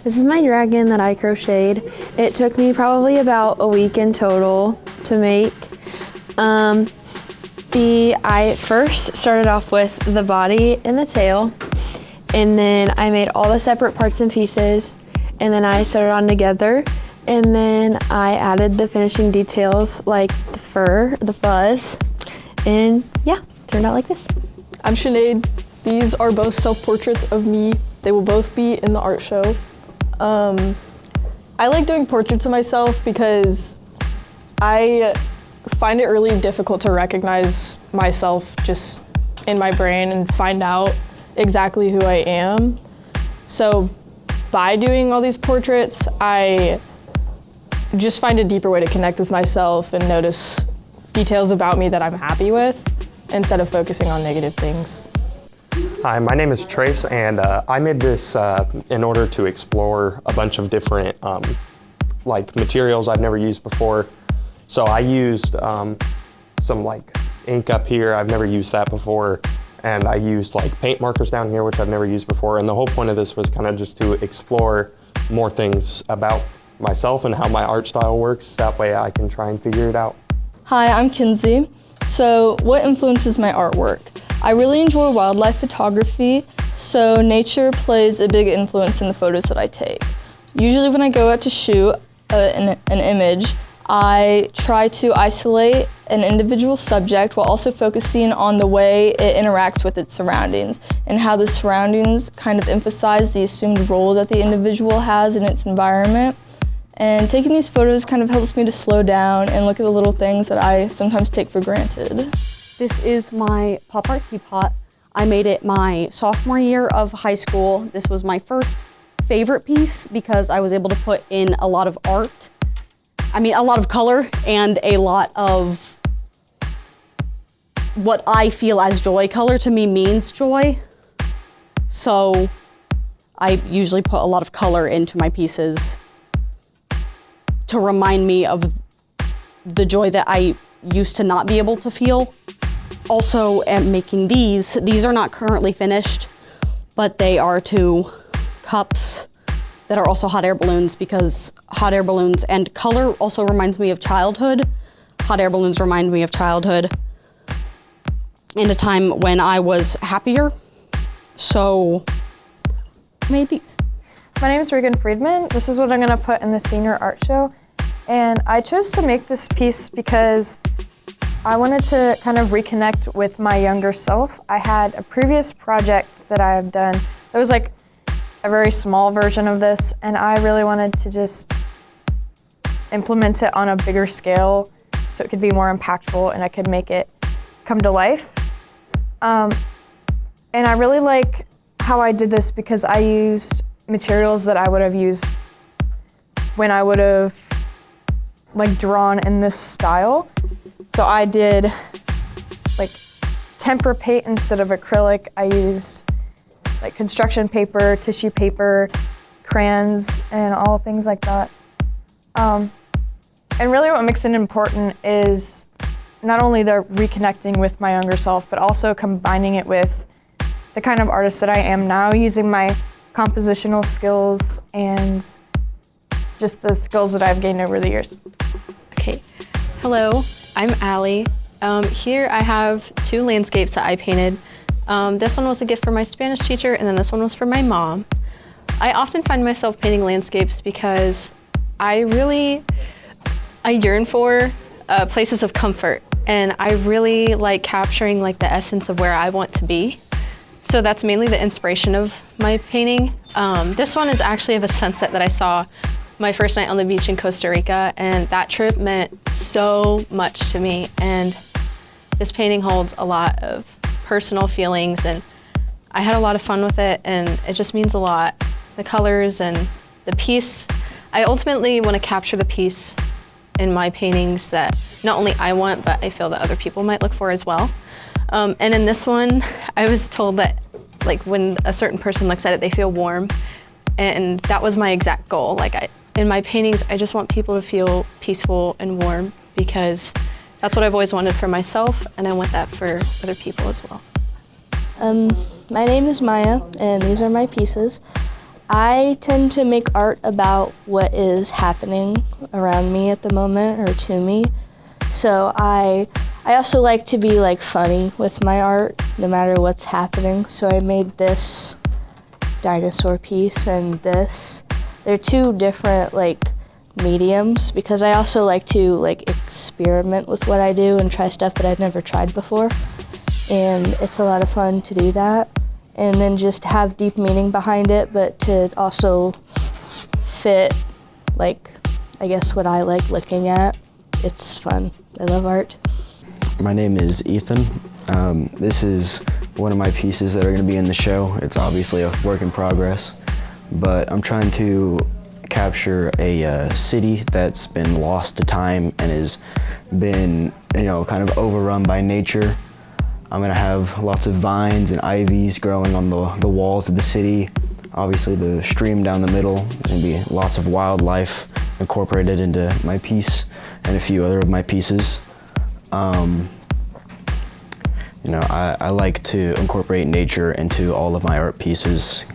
This is my dragon that I crocheted. It took me probably about a week in total to make. I first started off with the body and the tail, and then I made all the separate parts and pieces, and then I sewed it on together, and then I added the finishing details like the fur, the fuzz, and yeah, turned out like this. I'm Sinead. These are both self-portraits of me. They will both be in the art show. I like doing portraits of myself because I find it really difficult to recognize myself just in my brain and find out exactly who I am. So by doing all these portraits, I just find a deeper way to connect with myself and notice details about me that I'm happy with instead of focusing on negative things. Hi, my name is Trace, and I made this in order to explore a bunch of different like materials I've never used before. So I used some like ink up here. I've never used that before, and I used like paint markers down here, which I've never used before. And the whole point of this was kind of just to explore more things about myself and how my art style works. That way I can try and figure it out. Hi, I'm Kinsey. So what influences my artwork? I really enjoy wildlife photography, so nature plays a big influence in the photos that I take. Usually when I go out to shoot an image, I try to isolate an individual subject while also focusing on the way it interacts with its surroundings and how the surroundings kind of emphasize the assumed role that the individual has in its environment. And taking these photos kind of helps me to slow down and look at the little things that I sometimes take for granted. This is my pop art teapot. I made it my sophomore year of high school. This was my first favorite piece because I was able to put in a lot of art. I mean, a lot of color and a lot of what I feel as joy. Color to me means joy. So I usually put a lot of color into my pieces to remind me of the joy that I used to not be able to feel. Also, at making these are not currently finished, but they are 2 cups that are also hot air balloons because hot air balloons and color also reminds me of childhood. Hot air balloons remind me of childhood in a time when I was happier. So I made these. My name is Regan Friedman. This is what I'm gonna put in the senior art show. And I chose to make this piece because I wanted to kind of reconnect with my younger self. I had a previous project that I have done that was like a very small version of this, and I really wanted to just implement it on a bigger scale so it could be more impactful and I could make it come to life. And I really like how I did this because I used materials that I would have used when I would have like drawn in this style. So I did like tempera paint instead of acrylic. I used like construction paper, tissue paper, crayons, and all things like that. And really what makes it important is not only the reconnecting with my younger self, but also combining it with the kind of artist that I am now, using my compositional skills and just the skills that I've gained over the years. Okay, hello. I'm Allie. Here I have 2 landscapes that I painted. This one was a gift from my Spanish teacher, and then this one was for my mom. I often find myself painting landscapes because I yearn for places of comfort, and I really like capturing like the essence of where I want to be. So that's mainly the inspiration of my painting. This one is actually of a sunset that I saw my first night on the beach in Costa Rica, and that trip meant so much to me. And this painting holds a lot of personal feelings, and I had a lot of fun with it, and it just means a lot. The colors and the piece, I ultimately want to capture the piece in my paintings that not only I want, but I feel that other people might look for as well. And in this one, I was told that like when a certain person looks at it, they feel warm. And that was my exact goal. Like in my paintings, I just want people to feel peaceful and warm because that's what I've always wanted for myself, and I want that for other people as well. My name is Maya, and these are my pieces. I tend to make art about what is happening around me at the moment or to me. So I also like to be like funny with my art no matter what's happening. So I made this dinosaur piece and this. They're two different like mediums because I also like to like experiment with what I do and try stuff that I've never tried before. And it's a lot of fun to do that. And then just have deep meaning behind it, but to also fit, like, I guess what I like looking at. It's fun. I love art. My name is Ethan. This is one of my pieces that are going to be in the show. It's obviously a work in progress, but I'm trying to capture a city that's been lost to time and has been, kind of overrun by nature. I'm gonna have lots of vines and ivies growing on the walls of the city. Obviously the stream down the middle. There's gonna be lots of wildlife incorporated into my piece and a few other of my pieces. I like to incorporate nature into all of my art pieces.